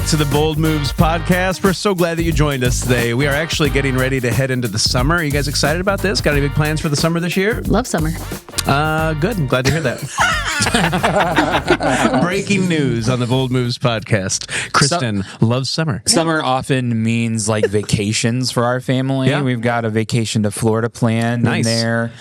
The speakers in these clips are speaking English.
back to the Bold Moves podcast. We're so glad that you joined us today. We are actually getting ready to head into the summer. Are you guys excited about this? Got any big plans for the summer this year? Love summer. Good. I'm glad to hear that. Breaking news on the Bold Moves podcast. Kristen loves summer. Summer often means like vacations for our family. Yeah. We've got a vacation to Florida planned in there.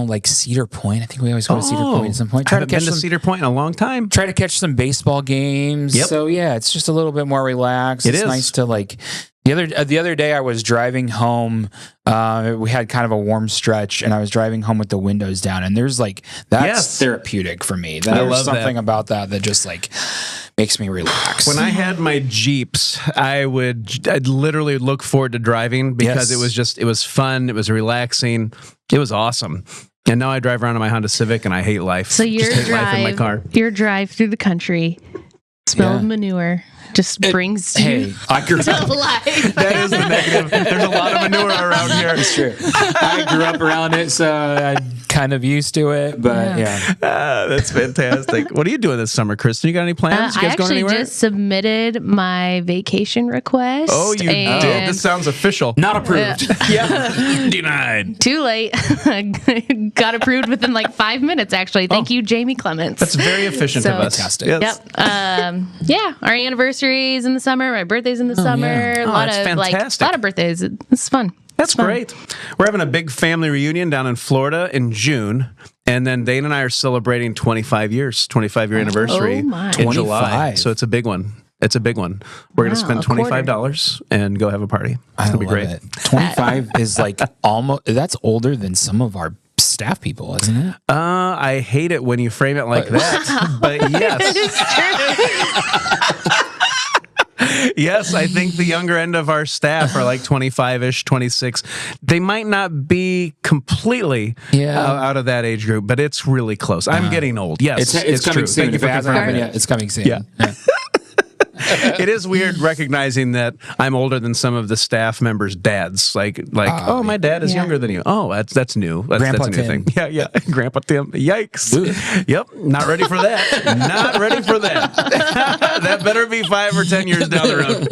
Like Cedar Point. I think we always go to Cedar Point at some point. I haven't been to Cedar Point in a long time. Try to catch some baseball games. Yep. So yeah, it's just a little bit more relaxed. It's nice to like. The other day I was driving home. We had kind of a warm stretch, and I was driving home with the windows down. And there's that's therapeutic for me. There's something about that just makes me relax. When I had my Jeeps, I'd literally look forward to driving because it was fun. It was relaxing. It was awesome. And now I drive around in my Honda Civic, and I hate life. So your life in my car. Your drive through the country, smell of manure. Just brings you I grew to life. That is the negative. There's a lot of manure around here. It's true. I grew up around it, so I'm kind of used to it. But that's fantastic. What are you doing this summer, Kristen? You got any plans? You guys going anywhere? I actually just submitted my vacation request. Oh, you did? This sounds official. Not approved. Denied. Too late. Got approved within 5 minutes, actually. Thank you, Jamie Clements. That's very efficient of us. Fantastic. Yes. Yep. Our anniversary's in the summer. My birthday's in the summer. Yeah. A lot that's of fantastic. a lot of birthdays. It's fun. That's great. We're having a big family reunion down in Florida in June. And then Dane and I are celebrating 25-year anniversary in July. So it's a big one. It's a big one. We're going to spend $25 and go have a party. It's going to be great. It. 25 is almost, that's older than some of our staff people, isn't it? I hate it when you frame it like that. But yes. Yes, I think the younger end of our staff are 25-ish, 26. They might not be completely out of that age group, but it's really close. I'm getting old. Yes, it's coming true. soon. Thank you for confirming it. It's coming soon. Yeah. It is weird recognizing that I'm older than some of the staff members' dads. My dad is younger than you. Oh, that's new. That's a new thing. Yeah. Grandpa Tim. Yikes. Yep. Not ready for that. Not ready for that. That better be 5 or 10 years down the road.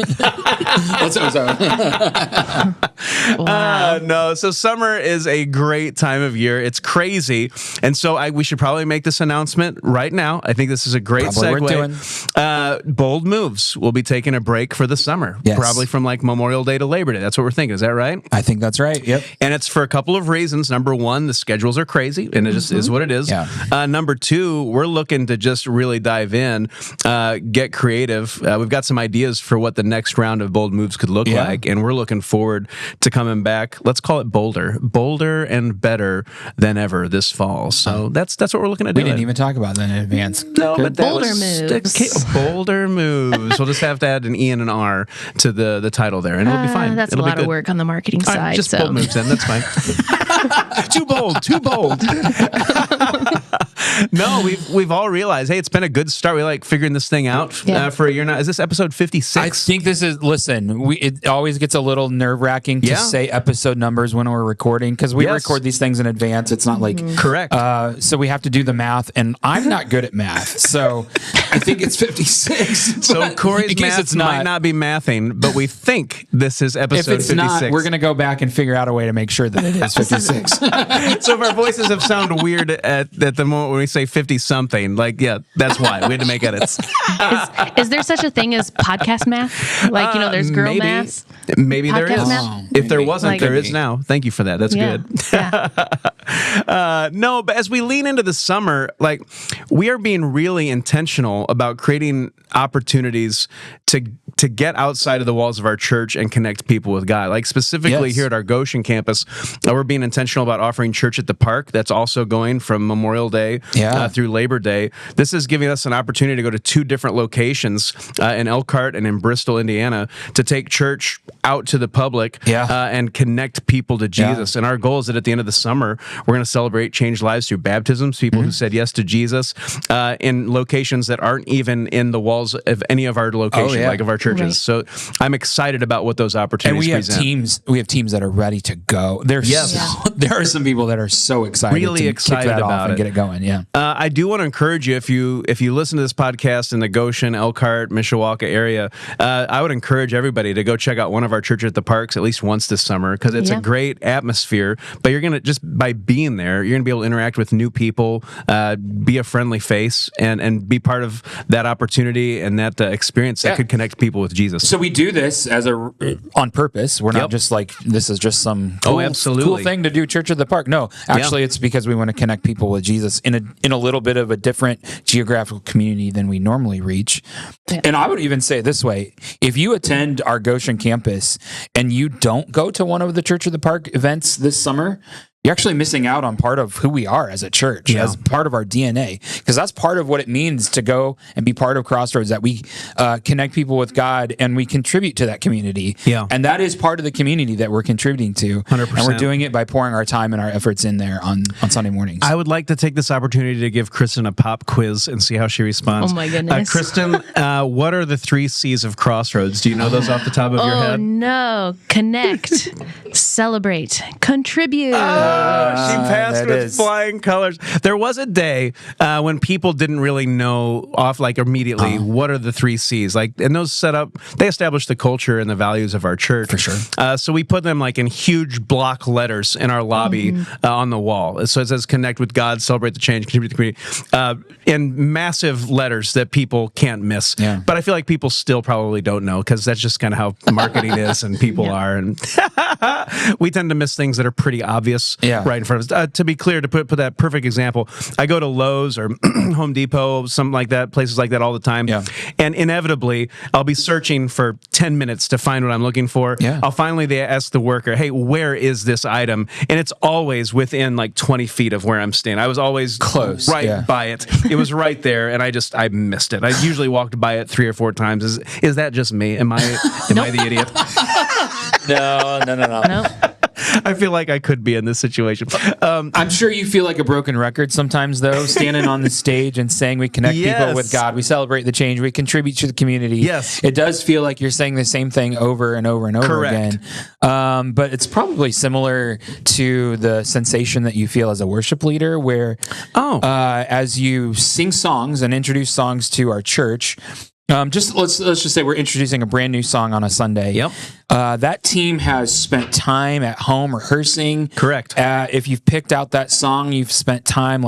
Wow. No. So summer is a great time of year. It's crazy. And so we should probably make this announcement right now. I think this is a great segue. Bold Moves. We'll be taking a break for the summer, probably from Memorial Day to Labor Day. That's what we're thinking. Is that right? I think that's right. Yep. And it's for a couple of reasons. Number one, the schedules are crazy, and it just is what it is. Yeah. Number two, we're looking to just really dive in, get creative. We've got some ideas for what the next round of Bold Moves could look like, and we're looking forward to coming back. Let's call it bolder and better than ever this fall. So that's what we're looking to do. We didn't even talk about that in advance. No, but that Bolder moves. Bolder moves. We'll just have to add an E and an R to the title there, and it'll be fine. That's it'll a lot of work on the marketing side. Just Bold Moves then. That's fine. Too bold. No, we've all realized, hey, it's been a good start. We like figuring this thing out for a year now. Is this episode 56? I think this is, it always gets a little nerve-wracking to say episode numbers when we're recording, because we record these things in advance. It's not correct. So we have to do the math, and I'm not good at math. So I think it's 56. So Corey's math might not be mathing, but we think this is episode 56. If it's not, we're going to go back and figure out a way to make sure that it is 56. So if our voices have sounded weird at the moment when we say 50-something, that's why. We had to make edits. Is there such a thing as podcast math? There's girl math? Maybe there is. If there wasn't, there is is now. Thank you for that. That's good. Yeah. No, but as we lean into the summer, we are being really intentional about creating opportunities to get outside of the walls of our church and connect people with God. Specifically here at our Goshen campus, we're being intentional about offering church at the park. That's also going from Memorial Day through Labor Day. This is giving us an opportunity to go to 2 different locations in Elkhart and in Bristol, Indiana, to take church out to the public and connect people to Jesus. And our goal is that at the end of the summer, We're going to celebrate changed lives through baptisms, people who said yes to Jesus, in locations that aren't even in the walls of any of our locations, like of our churches. Right. So I'm excited about what those opportunities present. We have teams that are ready to go. There are some people that are so excited, really excited kick that about off and get it going. Yeah. I do want to encourage you, if you listen to this podcast in the Goshen, Elkhart, Mishawaka area, I would encourage everybody to go check out one of our churches at the parks at least once this summer, because it's a great atmosphere. But you're going to, just by being there, you're going to be able to interact with new people, be a friendly face, and be part of that opportunity and that experience that could connect people with Jesus. So we do this on purpose. We're not just like, this is just some cool thing to do, Church at the Park. No, actually, it's because we want to connect people with Jesus in a little bit of a different geographical community than we normally reach. Yeah. And I would even say it this way: if you attend our Goshen campus and you don't go to one of the Church of the Park events this summer, you're actually missing out on part of who we are as a church, as part of our DNA, because that's part of what it means to go and be part of Crossroads, that we connect people with God and we contribute to that community. Yeah. And that is part of the community that we're contributing to. 100%. And we're doing it by pouring our time and our efforts in there on Sunday mornings. I would like to take this opportunity to give Kristen a pop quiz and see how she responds. Oh, my goodness. Kristen, what are the 3 C's of Crossroads? Do you know those off the top of your head? Oh, no. Connect, celebrate, contribute. She passed with flying colors. There was a day when people didn't really know immediately what are the 3 C's. And those they established the culture and the values of our church. For sure. So we put them in huge block letters in our lobby on the wall. So it says connect with God, celebrate the change, contribute to the community, in massive letters that people can't miss. Yeah. But I feel like people still probably don't know, because that's just kind of how marketing is and people are. And we tend to miss things that are pretty obvious. Right in front of us. To be clear, to put that perfect example, I go to Lowe's or Home Depot, something like that, places like that all the time. Yeah. And inevitably, I'll be searching for 10 minutes to find what I'm looking for. Yeah. I'll finally ask the worker, hey, where is this item? And it's always within 20 feet of where I'm standing. I was always close, by it. It was right there, and I missed it. I usually walked by it 3 or 4 times. Is that just me? Am I the idiot? No. I feel like I could be in this situation. I'm sure you feel like a broken record sometimes, though, standing on the stage and saying we connect people with God, we celebrate the change, we contribute to the community. Yes. It does feel like you're saying the same thing over and over and over again. But it's probably similar to the sensation that you feel as a worship leader, where as you sing songs and introduce songs to our church, let's just say we're introducing a brand new song on a Sunday. Yep. That team has spent time at home rehearsing. Correct. If you've picked out that song, you've spent time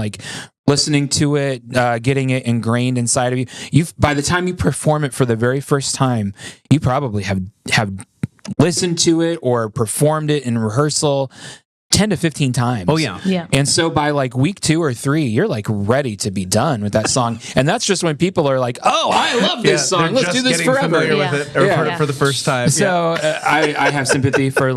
listening to it, getting it ingrained inside of you. By the time you perform it for the very first time, you probably have listened to it or performed it in rehearsal 10 to 15 times. Oh, yeah. And so by week 2 or 3, you're ready to be done with that song. And that's just when people are oh, I love this song. Let's do this forever. Familiar with it, or for the first time. So I have sympathy for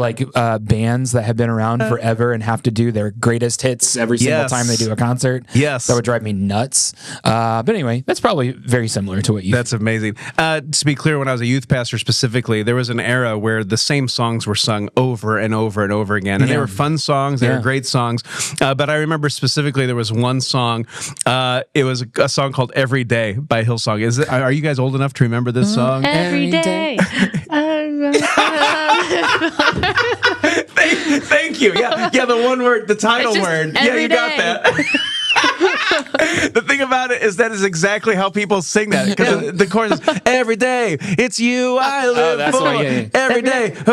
bands that have been around forever and have to do their greatest hits every single time they do a concert. Yes. That would drive me nuts. But anyway, that's probably very similar to what you... That's amazing. To be clear, when I was a youth pastor specifically, there was an era where the same songs were sung over and over and over again. And they were fun songs. They were great songs. But I remember specifically there was one song. It was a song called Every Day by Hillsong. Are you guys old enough to remember this song? Every day. Thank you. Yeah, the one word, the title word. Yeah, you got that. The thing about it is that is exactly how people sing that, because the chorus is every day it's you I live for. Every day, because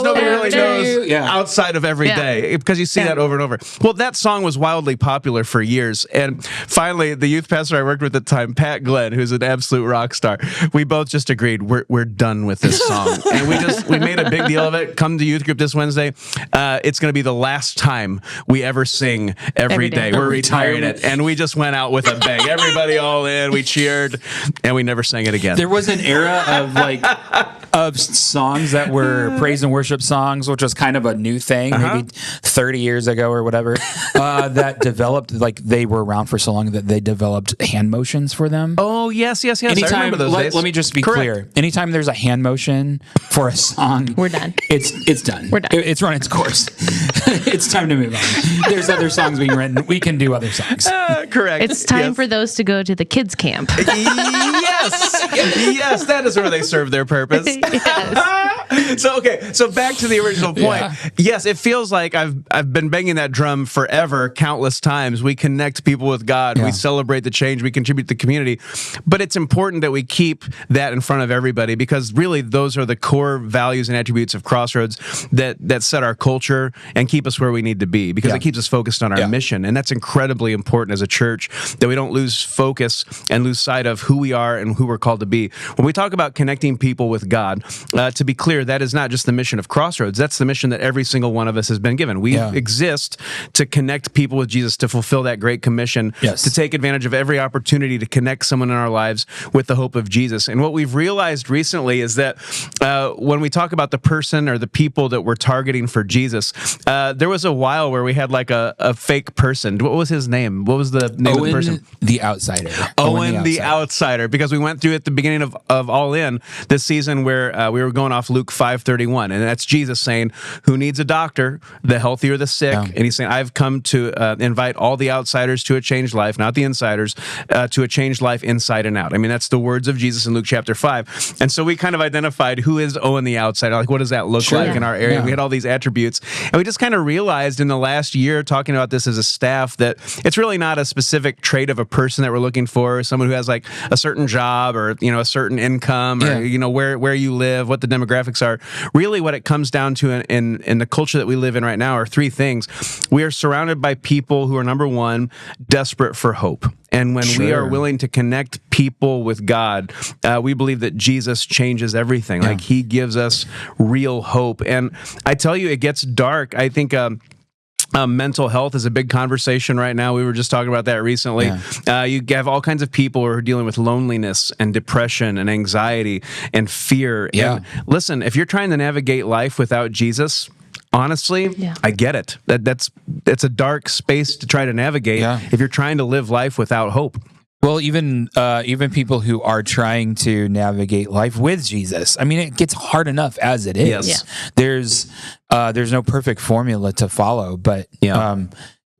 nobody really knows outside of every day, because you see that over and over. Well, that song was wildly popular for years, and finally the youth pastor I worked with at the time, Pat Glenn, who's an absolute rock star, we both just agreed we're done with this song, and we made a big deal of it. Come to youth group this Wednesday. It's going to be the last time we ever sing every day. We're retiring it. And we just went out with a bang. Everybody all in. We cheered, and we never sang it again. There was an era of songs that were their praise and worship songs, which was kind of a new thing, maybe 30 years ago or whatever, that developed, like they were around for so long that they developed hand motions for them. Oh, yes. Anytime, I remember those days. Let me just be clear. Anytime there's a hand motion for a song, we're done. It's done. We're done. It's run its course. It's time to move on. There's other songs being written. We can do other songs. Correct. It's time for those to go to the kids' camp. Yes, that is where they serve their purpose. Yes. So back to the original point. Yeah. Yes, it feels like I've been banging that drum forever, countless times. We connect people with God. Yeah. We celebrate the change. We contribute to the community. But it's important that we keep that in front of everybody, because really those are the core values and attributes of Crossroads that set our culture and keep us where we need to be, because it keeps us focused on our mission. And that's incredibly important as a church, that we don't lose focus and lose sight of who we are and who we're called to be. When we talk about connecting people with God, to be clear, that is not just the mission of Crossroads. That's the mission that every single one of us has been given. We exist to connect people with Jesus, to fulfill that great commission, to take advantage of every opportunity to connect someone in our lives with the hope of Jesus. And what we've realized recently is that when we talk about the person or the people that we're targeting for Jesus, there was a while where we had like a fake person. What was his name? What was the name of the person? The Outsider. Owen the Outsider, because we went through at the beginning of All In this season where we were going off Luke 5:31, and that's Jesus saying, who needs a doctor, the healthy or the sick? And he's saying, I've come to invite all the outsiders to a changed life, not the insiders, to a changed life inside and out. I mean, that's the words of Jesus in Luke chapter 5. And so we kind of identified who is Owen the Outsider, like what does that look like in our area? We had all these attributes, and we just kind of realized in the last year, talking about this as a staff, that it's really not a specific trait of a person that we're looking for, someone who has like a certain job or, a certain income or, where you live, what the demographics are. Really what it comes down to in the culture that we live in right now are three things. We are surrounded by people who are, number one, desperate for hope. And when we are willing to connect people with God, we believe that Jesus changes everything. Like he gives us real hope. And I tell you, it gets dark. I think mental health is a big conversation right now. We were just talking about that recently. You have all kinds of people who are dealing with loneliness and depression and anxiety and fear. And listen, if you're trying to navigate life without Jesus, honestly, I get it. That's a dark space to try to navigate if you're trying to live life without hope. Well, even people who are trying to navigate life with Jesus, I mean, it gets hard enough as it is. There's no perfect formula to follow, but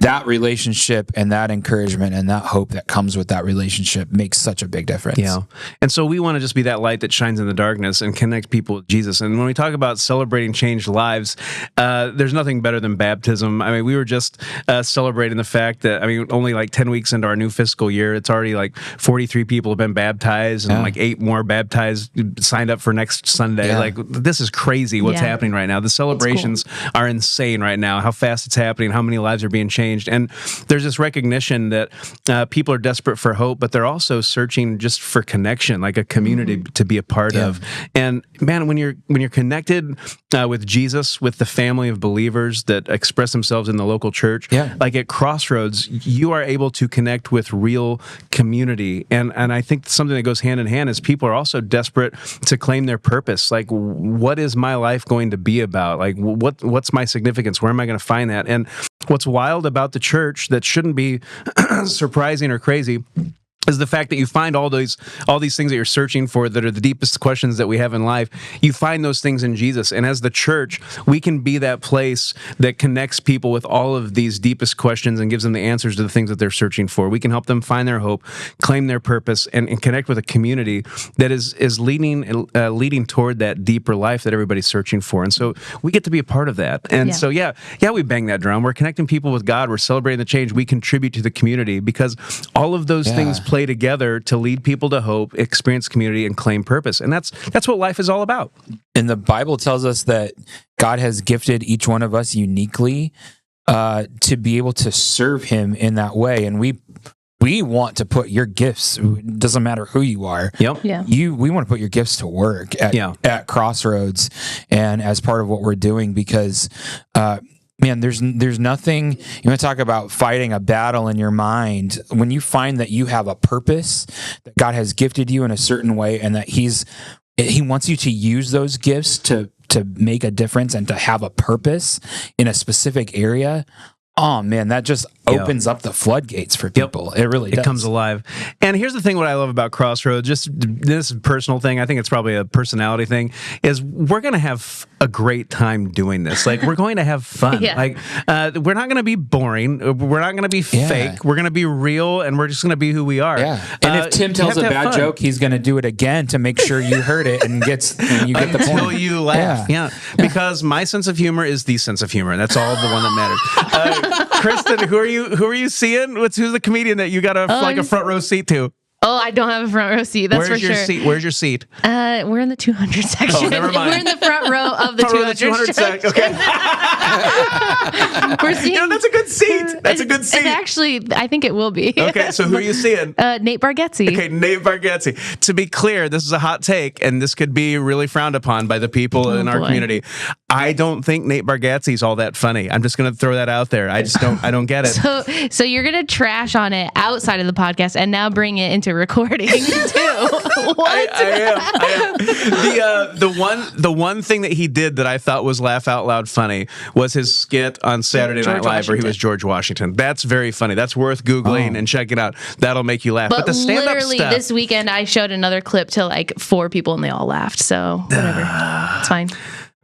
that relationship and that encouragement and that hope that comes with that relationship makes such a big difference. Yeah. And so we want to just be that light that shines in the darkness and connect people with Jesus. And when we talk about celebrating changed lives, there's nothing better than baptism. I mean, we were just celebrating the fact that, only like 10 weeks into our new fiscal year, it's already like 43 people have been baptized and like 8 more baptized signed up for next Sunday. Like, this is crazy what's happening right now. The celebrations are insane right now, how fast it's happening, how many lives are being changed. And there's this recognition that people are desperate for hope, but they're also searching just for connection, like a community to be a part of. And man, when you're connected with Jesus, with the family of believers that express themselves in the local church, like at Crossroads, you are able to connect with real community. And I think something that goes hand in hand is people are also desperate to claim their purpose. Like, what is my life going to be about? Like, what's my significance? Where am I going to find that? And what's wild about the church that shouldn't be surprising or crazy is the fact that you find all these things that you're searching for that are the deepest questions that we have in life. You find those things in Jesus. And as the church, we can be that place that connects people with all of these deepest questions and gives them the answers to the things that they're searching for. We can help them find their hope, claim their purpose, and connect with a community that is leading toward that deeper life that everybody's searching for. And so we get to be a part of that. And so, we bang that drum. We're connecting people with God. We're celebrating the change. We contribute to the community because all of those things play together to lead people to hope, experience community, and claim purpose. And that's what life is all about. And the Bible tells us that God has gifted each one of us uniquely to be able to serve him in that way. And we want to put your gifts, it doesn't matter who you are. We want to put your gifts to work at Crossroads and as part of what we're doing, because man, there's nothing. You want to talk about fighting a battle in your mind when you find that you have a purpose, that God has gifted you in a certain way, and that He wants you to use those gifts to to make a difference and to have a purpose in a specific area, oh man, that just opens up the floodgates for people. It really does. It comes alive. And here's the thing, what I love about Crossroads, just this personal thing, I think it's probably a personality thing, is we're going to have a great time doing this. Like, we're going to have fun. Like, we're not going to be boring. We're not going to be fake. We're going to be real, and we're just going to be who we are. Yeah. And if Tim tells a bad joke, he's going to do it again to make sure you heard it and you get the point. Until you laugh. Yeah. Because my sense of humor is the sense of humor, and that's all the one that matters. Kristen, who are you seeing? Who's the comedian that you got a front row seat to? Oh, I don't have a front row seat. That's for sure. Where's your seat? We're in the 200 section. Oh, never mind. We're in the front row of the 200 section. Okay. We're seeing. That's a good seat. That's a good seat. Actually, I think it will be. Okay, so who are you seeing? Nate Bargatze. Okay, Nate Bargatze. To be clear, this is a hot take, and this could be really frowned upon by the people in our community. I don't think Nate Bargatze is all that funny. I'm just going to throw that out there. I don't get it. So you're going to trash on it outside of the podcast and now bring it into recording too. What? I am. The one thing that he did that I thought was laugh out loud funny was his skit on Saturday Night Live where he was George Washington. That's very funny. That's worth Googling and checking out. That'll make you laugh. But the stand-up literally stuff, this weekend I showed another clip to like 4 people and they all laughed. So whatever. It's fine.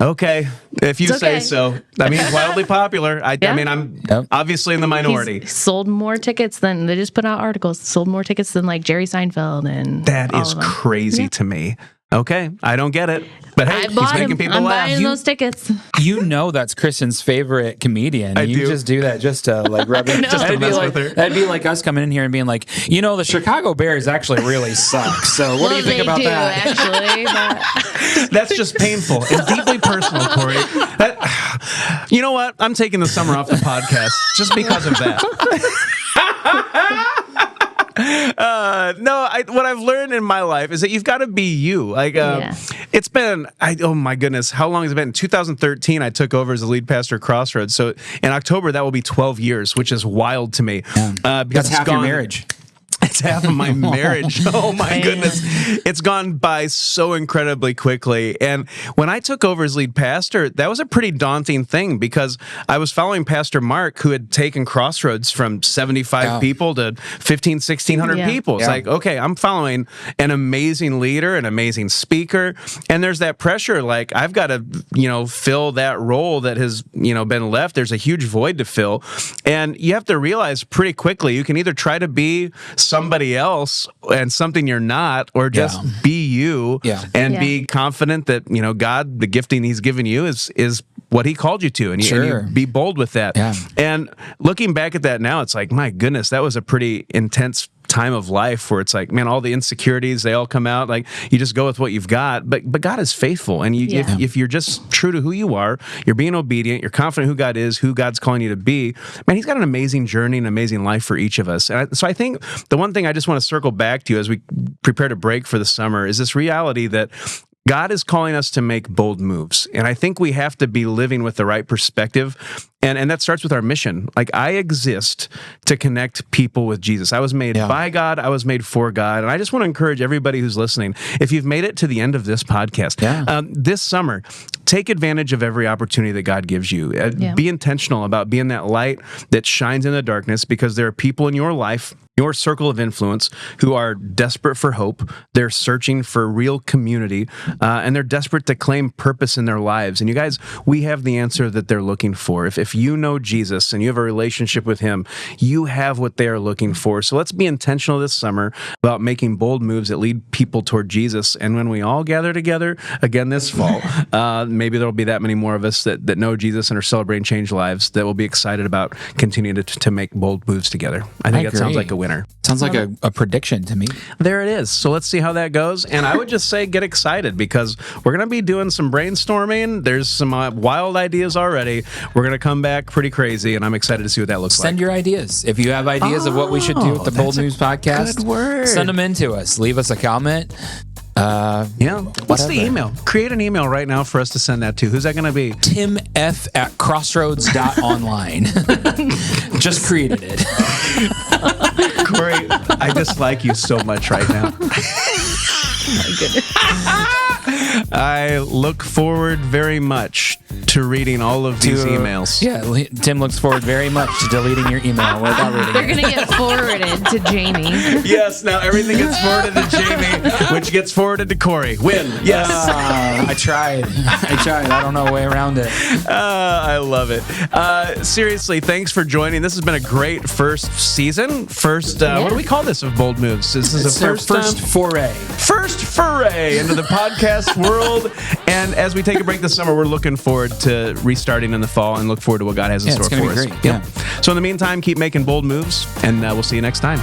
Okay, if you say so. I mean, he's wildly popular. I mean, I'm obviously in the minority. He's sold more tickets than they just put out articles. Sold more tickets than like Jerry Seinfeld and that is crazy to me. Okay, I don't get it. But hey, he's making people laugh. I'm buying those tickets. You know that's Kristen's favorite comedian. You just do that just to like rub it. Just to mess with her. That'd be like us coming in here and being like, the Chicago Bears actually really suck. So what do you think about that? Actually, but... That's just painful and deeply personal, Corey. You know what? I'm taking the summer off the podcast just because of that. What I've learned in my life is that you've got to be you. Like, it's been, oh my goodness, how long has it been? In 2013, I took over as the lead pastor at Crossroads. So in October, that will be 12 years, which is wild to me. Because that's half your marriage. It's half of my marriage. Oh my goodness. It's gone by so incredibly quickly. And when I took over as lead pastor, that was a pretty daunting thing because I was following Pastor Mark, who had taken Crossroads from 75 people to 1,600 people. It's like, okay, I'm following an amazing leader, an amazing speaker. And there's that pressure, like I've got to, fill that role that has, been left. There's a huge void to fill. And you have to realize pretty quickly, you can either try to be somebody else and something you're not, or just be you and be confident that, God, the gifting he's given you is what he called you to, and you be bold with that. And looking back at that now, it's like, my goodness, that was a pretty intense time of life where it's like, man, all the insecurities, they all come out. Like, you just go with what you've got. But God is faithful. And if you're just true to who you are, you're being obedient, you're confident who God is, who God's calling you to be, man, he's got an amazing journey, an amazing life for each of us. And so I think the one thing I just want to circle back to as we prepare to break for the summer is this reality that God is calling us to make bold moves. And I think we have to be living with the right perspective. And that starts with our mission. Like, I exist to connect people with Jesus. I was made by God. I was made for God. And I just want to encourage everybody who's listening, if you've made it to the end of this podcast, this summer, take advantage of every opportunity that God gives you. Be intentional about being that light that shines in the darkness, because there are people in your life, your circle of influence, who are desperate for hope. They're searching for real community, and they're desperate to claim purpose in their lives. And you guys, we have the answer that they're looking for. If you know Jesus and you have a relationship with him, you have what they are looking for. So let's be intentional this summer about making bold moves that lead people toward Jesus. And when we all gather together again this fall, maybe there'll be that many more of us that know Jesus and are celebrating changed lives that will be excited about continuing to make bold moves together. I think that sounds like a winner. Sounds like a prediction to me. There it is. So let's see how that goes. And I would just say get excited, because we're going to be doing some brainstorming. There's some wild ideas already. We're going to come back pretty crazy, and I'm excited to see what that looks like. Send your ideas. If you have ideas of what we should do with the Bold News podcast, good word. Send them in to us. Leave us a comment. What's the email? Create an email right now for us to send that to. Who's that going to be? timf@crossroads.online. Just created it. Corey, I dislike you so much right now. Oh my goodness. I look forward very much to reading all of these emails. Yeah, Tim looks forward very much to deleting your email without reading They're going to get forwarded to Jamie. Yes, now everything gets forwarded to Jamie, which gets forwarded to Corey. Win. Yes. I tried. I don't know a way around it. I love it. Seriously, thanks for joining. This has been a great first season. What do we call this of Bold Moves? This is a first foray. First foray into the podcast world. And as we take a break this summer, we're looking forward to restarting in the fall and look forward to what God has in store for us. Great. Yeah. So in the meantime, keep making bold moves, and we'll see you next time.